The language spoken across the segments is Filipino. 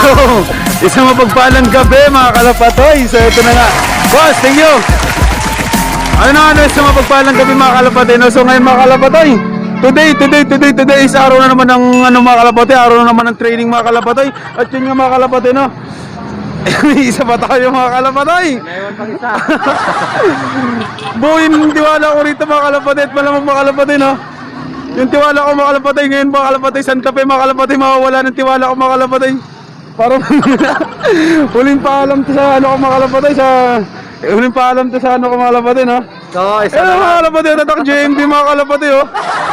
So, isang mapagpalang gabi mga kalapatoy. So ito na nga. Boss, thank you. Isang mapagpalang gabi mga kalapatoy. No? So ngayon mga kalapatoy, today is araw na naman ng mga kalapatoy. Araw na naman ng training mga kalapatoy. At yun nga mga kalapatoy, no? Isa pa tayo mga kalapatoy. Naiwan pang isa. Buhin tiwala ko rito mga kalapatoy. At malamang mga kalapatoy, no? Yung tiwala ko mga kalapatoy ngayon mga kalapatoy, Santa Fe mga kalapatoy, mawawala ng tiwala ko mga kalapatoy. Parang huling paalam to sa ano ko mga kalapatoy, huling paalam to sa ano ko mga kalapatoy, no? So, isa Eh na mga kalapatoy, tatak JMD mga kalapatoy, oh.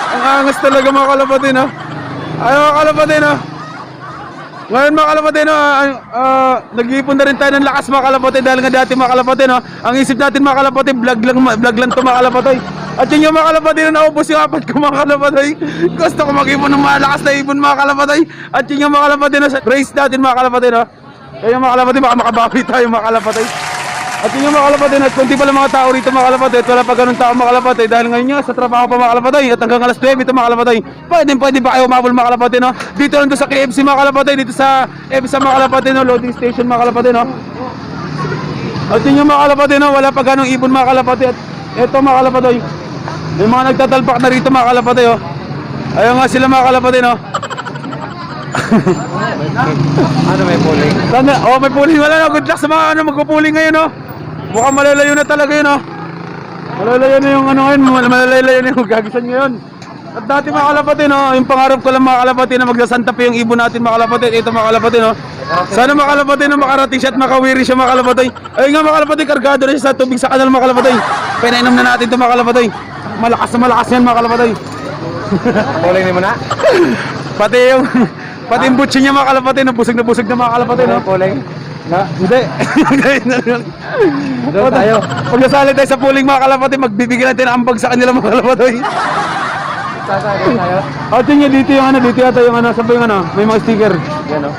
Ang angas talaga mga kalapatoy, no? Ay mga kalapatoy, no? Ngayon mga kalapatoy, no? Nag-iipon na rin tayo ng lakas mga kalapatoy dahil nga dati mga kalapatoy, no? Ang isip natin mga kalapatoy, vlog lang to mga kalapatoy. At yun yung mga kalapatoy na naubos yung apat ko mga kalapatoy. Gusto ko mag-ipon ng malakas na ipon mga kalapatoy. At yun yung mga kalapatoy na sa race natin mga kalapatoy, no? Kaya yung mga kalapatoy, baka makabawi tayo mga kalapatoy. At yun yung mga kalapatoy, at kunti pala mga tao rito mga kalapatoy. At wala pa ganun tao mga kalapatoy dahil ngayon nga sa trabaho pa mga kalapatoy. At hanggang alas 9 ito mga kalapatoy. Pwede ba kayo umabol mga kalapatoy, no? Dito lang doon sa KFC mga kalapatoy. Dito sa EBSA mga kalapatoy, no? Loading station mga kalapatoy, no? At yun yung mga kalapatoy, no? Wala pa ganung ibon mga kalapatoy. At eto mga kalapatoy, may mga nagtatalpak na rito mga kalapatoy, oh. Ayun nga sila mga kalapatoy, no? Ano may pulling? Sana, oh may pulling, wala na, good luck sa mga magpupuling ngayon, oh. Mukhang malalayo na talaga yun, oh. Malalayo na yung ano ngayon, malalayo na yung gagisan ngayon. At dati mga kalapatoy, no, yung pangarap ko lang mga kalapatoy na magsasanta pa yung ibon natin mga kalapatoy. Ito mga kalapatoy, no. Sana mga kalapatoy na makarating siya at makawiri siya mga kalapatoy. Ayun nga mga kalapatoy, kargado na siya sa tubig sa kanal mga kalapatoy. Pinainom na natin ito mga kalapatoy. Malakas na malakas yan mga kalapatoy. Pulling ni mo na? Pati yung butsi niya mga kalapatoy, nabusog na mga kalapatoy, no? Pulling? Na? Hindi. Doon tayo. Pag nasali tayo sa pooling mga kalapatoy, magbibigyan natin ang ambag sa kanila mga kalapatoy. Sasali tayo? Ito niya dito yung ano, dito yata yung ano, sabi yung ano, may mga sticker. Yan o.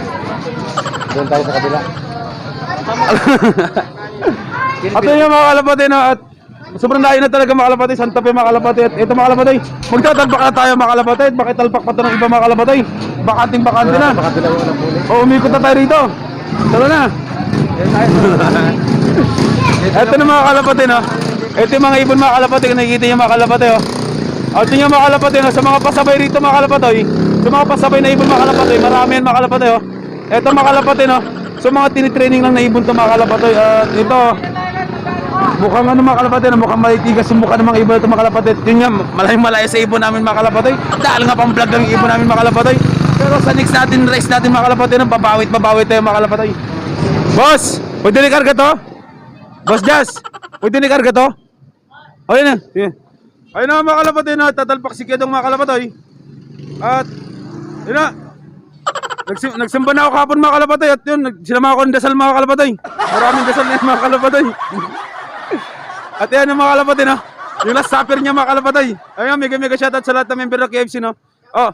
Doon tayo sa kabila. Ito yung mga kalapatoy na at sobrang layo na talaga mga kalapatoy, Santa Fe mga kalapatoy. At ito mga kalapatoy, magtatalpak na tayo mga kalapatoy at makitalpak pa ito ng iba mga kalapatoy. Bakante na. Baka dilaw ng pulling. O umikot na tayo rito. Tara na. Yan tayo. Ito na mga kalapatoy, no? Ito yung mga ibon mga kalapatoy, nakikita niyo mga kalapatoy, oh. At yun yung mga kalapatoy, no? Sa mga pasabay rito mga kalapatoy, sa mga pasabay na ibon mga kalapatoy, marami yan mga kalapatoy, oh. Ito mga kalapatoy, no? So mga tinitraining lang na ibon to mga kalapatoy. At ito, mukhang ano mga kalapatoy, no? Mukhang malitigas yung mukha ng mga ibon ito mga kalapatoy. Yun nga, malayo sa ibon namin mga kalapatoy. Dahil nga pang vlog lang yung ibon namin mga kalapatoy. Pero sa next natin, race natin mga kalapatoy, no? Babawit tayo mga kalapatoy. Boss, pwede ni karga to? Boss Jazz, pwede ni karga to? Ayun na, sige. Ayun na mga kalapatoy, na tatalpak si Kedong mga kalapatoy. At yun na, nagsimba na ako kahapon mga kalapatoy. At yun, sinama ako ng dasal mga kalapatoy. Maraming dasal na mga kalapatoy. At yan yung mga kalapatoy, no? Yung last supper niya mga kalapatoy. Ayun, mega shoutout sa lahat ng member ng KFC, no? Oh,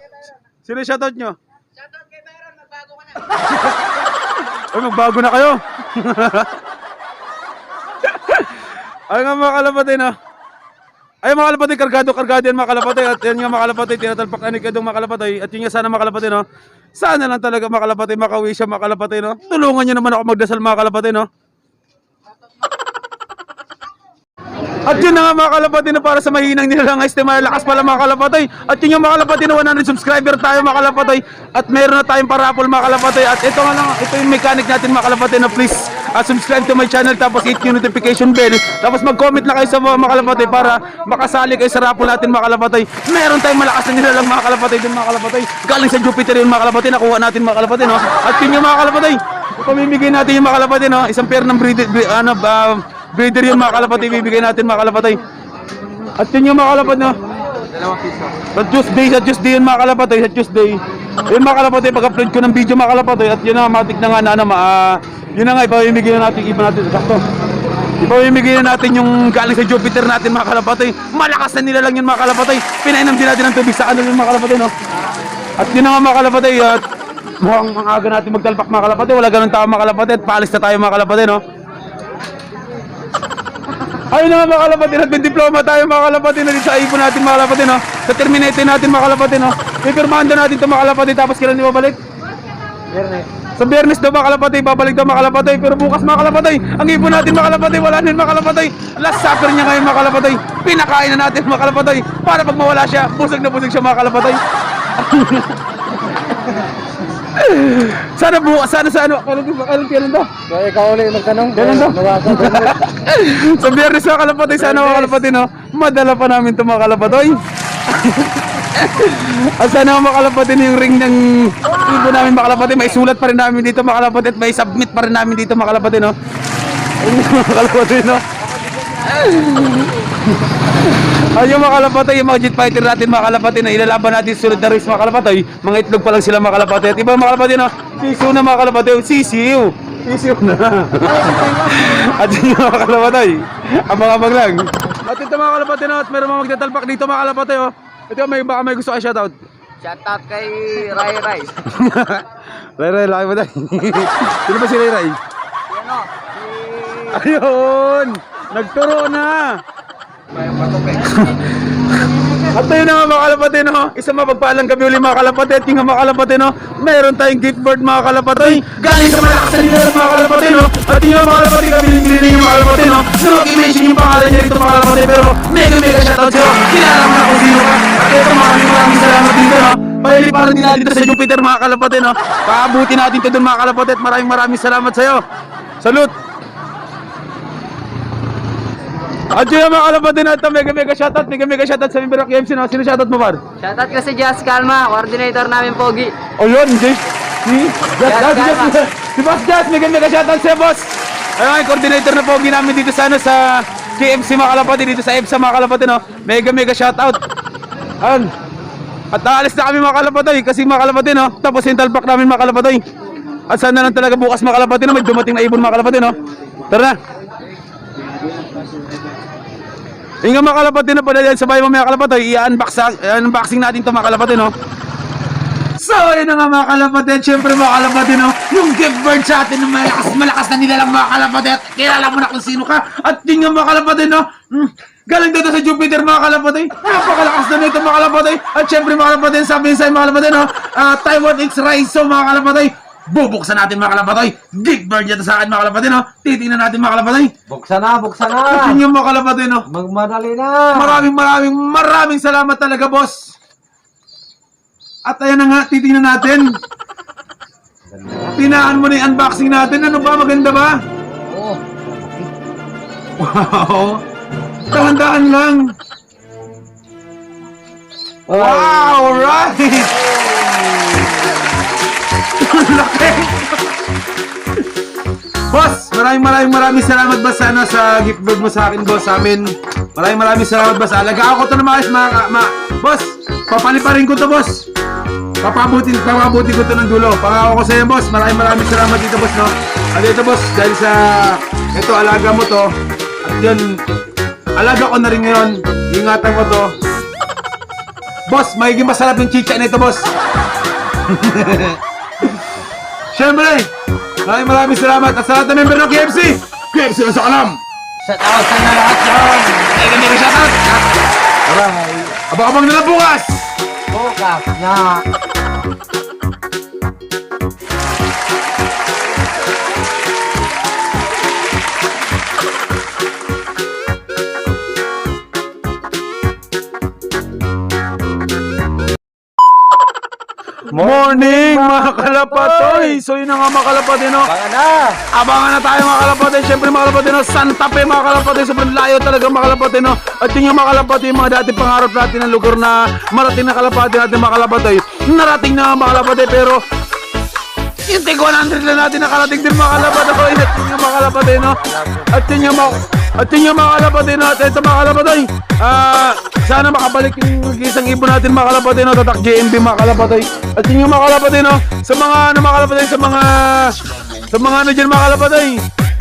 sino yung shoutout nyo? Shoutout kay Byron, magbago ka na. Ay, magbago na kayo. Ay nga mga kalapatoy, no? Ay mga kalapatoy, kargado yan mga kalapatoy. At yan nga mga kalapatoy, tinatalpak na ni Kedong mga kalapatoy. At yun nga sana mga kalapatoy, no? Sana lang talaga mga kalapatoy, makauwi siya mga kalapatoy, no? Tulungan niyo naman ako magdasal mga kalapatoy, no? At yun na nga mga kalapati na para sa mahinang nilalang guys, malakas pala mga kalapati. At yun yung mga kalapati na 100 subscriber tayo mga kalapati. At meron na tayong parapol mga kalapati. At ito nga lang, ito yung mechanic natin mga kalapati na please subscribe to my channel, tapos hit yung notification bell, tapos mag-comment na kayo sa mga kalapati para makasali kayo sa raffle natin mga kalapati. Meron tayong malakas na nilalang mga kalapati dun mga kalapati. Galing sa Jupiter yun mga kalapati, nakuha natin mga kalapati no. At yun yung mga kalapati, pamimigay natin yung mga kalapati no. Isang pair ng breeder yun mga kalapati, bibigay natin mga kalapati. At yun yung mga kalapati no. Sa Tuesday yun mga kalapati, sa Tuesday. Yun mga kalapati, pag-upload ko ng video mga kalapati. At yun na, matik na nga na yun na nga, ipamimigay na natin, iba natin, sakto. Ipamimigay na natin yung galing sa Jupiter natin mga kalapati. Malakas na nila lang yun mga kalapati. Pinainom din natin ng tubig sa ano yun mga kalapati no. At yun na nga mga kalapati, at mukhang ang aga natin magtalpak mga kalapati. Wala ganun tao mga kalapati, at paalis na tayo mga kalapati no. Ayun na nga mga kalapati, nagbe-diploma tayo mga kalapati na sa ipon natin mga kalapati no. Sa terminator natin mga kalapati no. Pipirmahan doon natin ito mga kalapati, tapos kailan di babalik? Sa Biyernes daw mga kalapati, babalik daw mga kalapati. Pero bukas mga kalapati, ang ipon natin mga kalapati, wala na yun mga kalapati. Last supper niya ngayon mga kalapati. Pinakain na natin mga kalapati, para pag mawala siya, busog na busog siya mga kalapati. Sana bukas, sana sa ano, kailan daw? So, ikaw ulit magtanong. Kailan daw? Sa Biyernes mga kalapati, sana mga kalapati no, madala pa namin ito mga kalapati. At sana mga kalapati na yung ring ng ibo namin mga kalapati, may sulat pa rin namin dito mga kalapati, at may submit pa rin namin dito mga kalapati no. Ayun mga kalapati no. Ayun mga kalapati, yung mga jet fighter natin mga kalapati na ilalaban natin sunod na race mga kalapati. Mga itlog pa lang sila mga kalapati. At iba mga kalapati no, sisiw na mga kalapati, sisiw na. At yun mga kalapati, abang-abang lang. At ito mga kalapati no, at meron mga magtatalpak dito mga kalapati oh. Ito baka may gusto kayo shoutout. Shoutout kay Rai Rai. Ray, laki mo tayo. Sino ba si Ray? Ano? Ayun! Nagturo na! At ayun na nga mga kalapati no, isang mapagpalang gabi uli mga kalapati. At yung mga kalapati no, meron tayong gift board mga kalapati. Galing sa malakas na nila mga kalapati no. At yung mga kalapati, kabiling-biling yung mga kalapati no. So i-mention yung pangalan niya rito mga kalapati, pero mega shoutout sa'yo. Kilala mo na kung sino ka. At ito maraming salamat dito no. Paliliparan din natin dito sa Jupiter mga kalapati no. Paabuti natin ito doon mga kalapati, at maraming salamat sa'yo. Salute! At yun mga kalapati natin, mega shoutout sa member ng KMC no. Sino shoutout mo par? Shoutout ko si Jazz Calma, coordinator namin Pogi. O yun, si Boss Jazz, mega shoutout sa'yo boss. Ayun, coordinator na pogi namin dito sa ano, sa KMC mga kalapati, dito sa EBSA mga kalapati no. Mega shoutout. Ayun. At naalis na kami mga kalapati, kasi mga kalapati no, tapos yung talpak namin mga kalapati. At sana lang talaga bukas mga kalapati no, may dumating na ibon mga kalapati no. Tara na. Yung mga kalapati na pala dyan, sabay mo mga kalapati, i-unboxing natin ito mga kalapati no. So yun na nga mga kalapati, at syempre mga kalapati no, yung gift bird sa atin na malakas na nilalang mga kalapati, at kilala mo na kung sino ka. At yun nga mga kalapati no, galing dito sa Jupiter mga kalapati, napakalakas na nito mga kalapati. At syempre mga kalapati, sabi sa mga kalapati no, Taiwan X Raizo mga kalapati. Bubuksan natin mga kalapati. Gift bird yan sa akin mga kalapati no. Titingnan natin mga kalapati. Buksan na. At yun yung mga kalapati no. Magmadali na. Maraming salamat talaga boss. At ayan na nga, titingnan natin. Tinaan mo na yung unboxing natin. Ano ba? Maganda ba? Oo. Wow. Dahan-dahan lang. Wow, right. Laki. Boss, maraming salamat boss sa gift board mo sa akin boss, sa amin. Maraming salamat boss. Alagaan ko to na maayos boss, papaliparin ko to boss. Papabuti ko to ng dulo. Pangako ko sa iyo boss. Maraming salamat dito boss no. At ito boss, dahil sa ito alaga mo to. At yun, alaga ko na rin ngayon. Ingatan ko to. Boss, magiging masarap yung chicha nito boss. Siyempre, maraming salamat. At sa lahat na member ng KFC na sa kalam. Shoutout sa lahat yan. Mega shoutout. Abang-abang na lang bukas. Bukas na. morning mga kalapatoy. So yun na nga mga kalapatoy, no? Baka na. Abangan na tayo mga kalapatoy. Siyempre mga kalapatoy, no? Santa Fe mga kalapatoy. Sobrang layo talaga mga kalapatoy, no? At yun yung mga kalapatoy, yung mga dati pangarap natin ng lugar na marating na kalapatoy natin mga kalapatoy. Narating na mga kalapatoy, pero yung tig 100 lang natin nakarating din mga kalapatoy. At yun yung mga kalapatoy, no? At yun yung mga kalapatoy natin. Ito mga kalapatoy, sana makabalik yung isang ibon natin mga kalapatoy, no? Tatak JMB mga kalapatoy. At yun yung mga kalapatoy, no? Sa mga ano mga kalapatoy, sa mga ano dyan mga kalapatoy,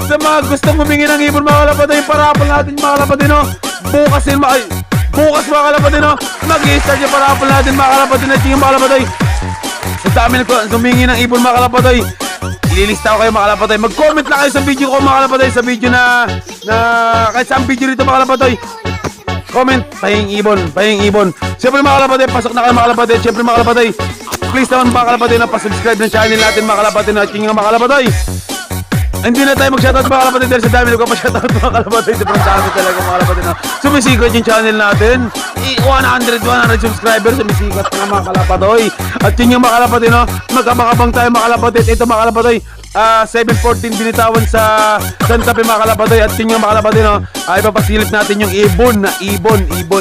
sa mga gustong humingi ng ibon mga kalapatoy, parapol natin mga kalapatoy, no? Bukas mga kalapatoy, no? Mag-i-start yung parapol natin mga kalapatoy. At yun yung mga kalapatoy, sa dami na humingi ng ibon mga kalapatoy, ililista ko kayo mga kalapatoy. Mag-comment lang kayo sa video ko mga kalapatoy, sa video na kahit saan video rito mga kalapatoy. Comment, pahing ibon. Siyempre mga kalapatoy, pasok na kayo mga kalapatoy. Siyempre mga kalapatoy, please naman mga kalapatoy na pa-subscribe ng channel natin mga kalapatoy. At yun nga mga kalapatoy, hindi na tayo mag-shoutout mga kalapatoy dahil sa dami na ko pa-shoutout mga kalapatoy. Sobrang dami talaga mga kalapatoy na sumisikat yung channel natin. 100 subscribers, sumisikat na mga kalapatoy. At yun yung mga kalapatoy, no? Magkabang-abang tayo mga kalapatoy. Ito mga kalapatoy, 7:14 binitawan sa Santa Fe mga kalapatoy. At yun yung mga kalapatoy, no? Ipapasilip natin yung ibon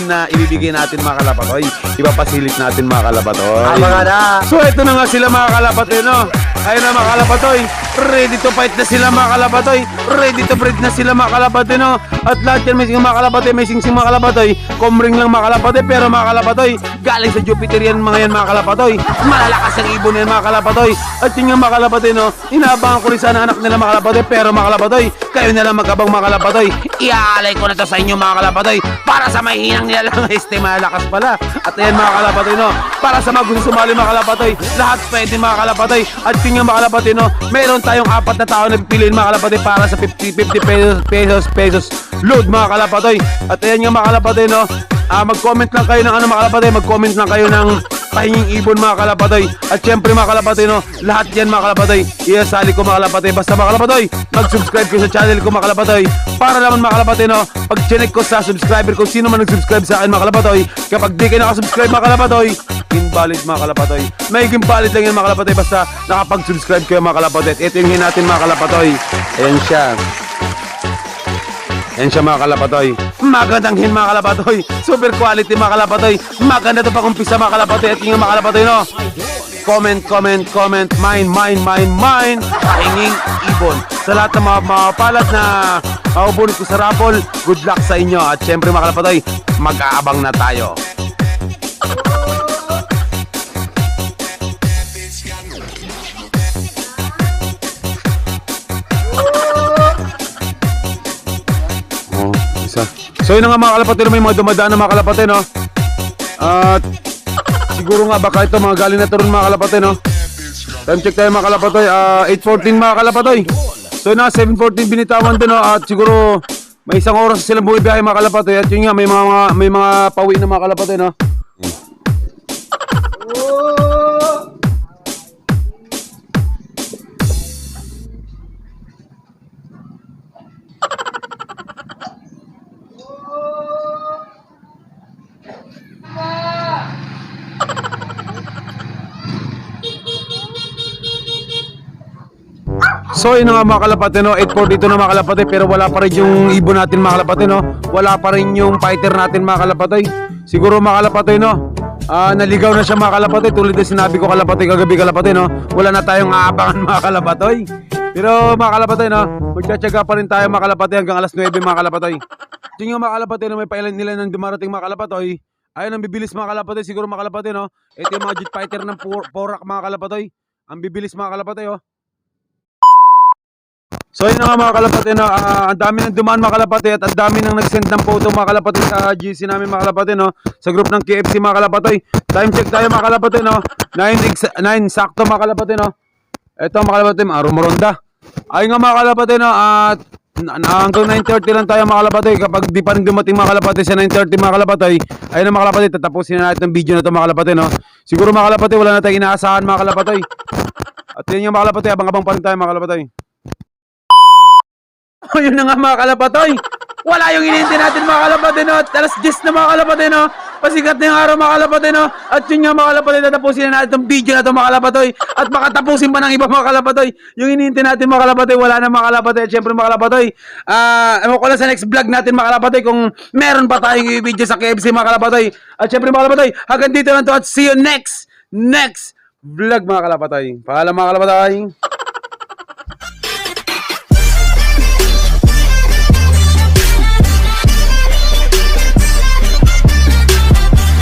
na ibibigay natin mga kalapatoy. Ipapasilip natin mga kalapatoy. Baka na. So ito na nga sila mga kalapatoy, no? Ayun na mga kalapatoy, ready to fight na sila mga kalapatoy. Ready to breed na sila mga kalapatoy, no? At lahat yan may mga kalapatoy, may singsing mga kalapatoy. Comring lang mga kalapatoy, pero mga kalapatoy, galing sa Jupiter yan mga kalapatoy. Malalakas ang ibon yan mga kalapatoy. At yun nga mga kalapatoy, no? Inaabangan ko rin sana anak nila mga kalapatoy, pero mga kalapatoy, kayo na lang magkabang mga kalapatoy. Iaalay ko na to sa inyo mga kalapatoy, para sa mahinang nila lang malakas pala. At ayan mga kalapatoy, no? Para sa mga gusto sumali mga kalapatoy, lahat pwede mga kalapatoy. At yun nga mga kalapatoy, no? Meron tayong 4 na tao na pipiliin mga kalapatoy para sa 50 pesos load mga kalapatoy. At ayan nga mga kalapatoy, no? Mag-comment lang kayo ng ano mga kalapatoy, mag-comment lang kayo ng pahinging ibon mga kalapatoy. At syempre mga kalapatoy, no? Lahat yan mga kalapatoy, iasali ko mga kalapatoy. Basta mga kalapatoy, mag-subscribe kayo sa channel ko mga kalapatoy. Para naman mga kalapatoy, no? Pag-check ko sa subscriber ko, sino man nag-subscribe sa akin mga kalapatoy. Kapag di kayo nakasubscribe mga kalapatoy, invalid mga kalapatoy. May invalid lang yan mga kalapatoy, basta nakapag-subscribe kayo mga kalapatoy. At ito yung natin mga kalapatoy. Ayan siya. Ayan siya mga kalapatoy. Magandang hin mga kalapatoy. Super quality mga kalapatoy. Maganda ito pag umpisa mga kalapatoy. At yung mga kalapatoy, no? Comment. Mine. Pahinging ibon. Sa lahat ng mga palat na maubunot ko sa raffle, good luck sa inyo. At syempre mga kalapatoy, mag-aabang na tayo. So yun na nga mga kalapatid, may mga dumadaan na mga kalapatid, no? At siguro nga baka ito mga galing na ito rin mga kalapatid, no? Time check tayo mga kalapatid, 8:14 mga kalapatid. So yun na, 7:14 binitawan din, no? At siguro may isang oras silang bumibiyahe mga kalapatid. At yun nga, may mga pauwi na mga kalapatid, no? So yun na nga mga kalapate, no? 8:42 na mga kalapate, pero wala pa rin yung ibon natin mga kalapate, no? Wala pa rin yung fighter natin mga kalapate. Siguro mga kalapate, no? Naligaw na siya mga kalapate. Tulad na sinabi ko kalapate kagabi kalapate, no? Wala na tayong aabangan mga kalapate. Pero mga kalapate, no? Magtsatsaga pa rin tayo mga kalapate hanggang alas 9 mga kalapate. Yung mga kalapate, no? May pailan nila ng dumarating mga kalapate. Ayun ang bibilis mga kalapate, siguro mga kalapate, no? Ito yung mga jet fighter ng Porak mga kalapate. Ang bibilis mga kalapate, oh. So yun na nga mga kalapate, no? Ang dami ng dumaan mga kalapate at ang dami nang nag-send ng photo mga kalapate sa GC namin mga kalapate, no? Sa group ng KFC mga kalapate. Time check tayo mga kalapate, no? 9 sakto mga kalapate, no? Ito mga kalapate, rumoronda. Ayun nga mga kalapate, no? At hanggang 9:30 lang tayo mga kalapate. Kapag di pa rin dumating mga kalapate sa 9:30 mga kalapate, ayun na mga kalapate, tatapusin na natin ang video na to mga kalapate, no? Siguro mga kalapate, wala na tayong inaasahan mga kalapate. At yun yung mga kalapate, abang-abang pa rin tayo mga kalapate. Yun na nga mga kalapatoy. Wala yung hinihintay natin mga kalapatid, no? Alas 10 na mga kalapatid, no? Pasikat na yung araw mga kalapatid, no? At yun nga mga kalapatid, tatapusin na natin itong video na ito mga kalapatoy. At makatapusin pa ng iba mga kalapatoy. Yung hinihintay natin mga kalapatoy, wala na mga kalapatoy. At syempre mga kalapatoy, ewan ko lang sa next vlog natin mga kalapatoy kung meron pa tayong video sa KFC mga kalapatoy. At syempre mga kalapatoy, hanggang dito lang to at see you next vlog mga kalapatoy. Paalam mga kalapatoy.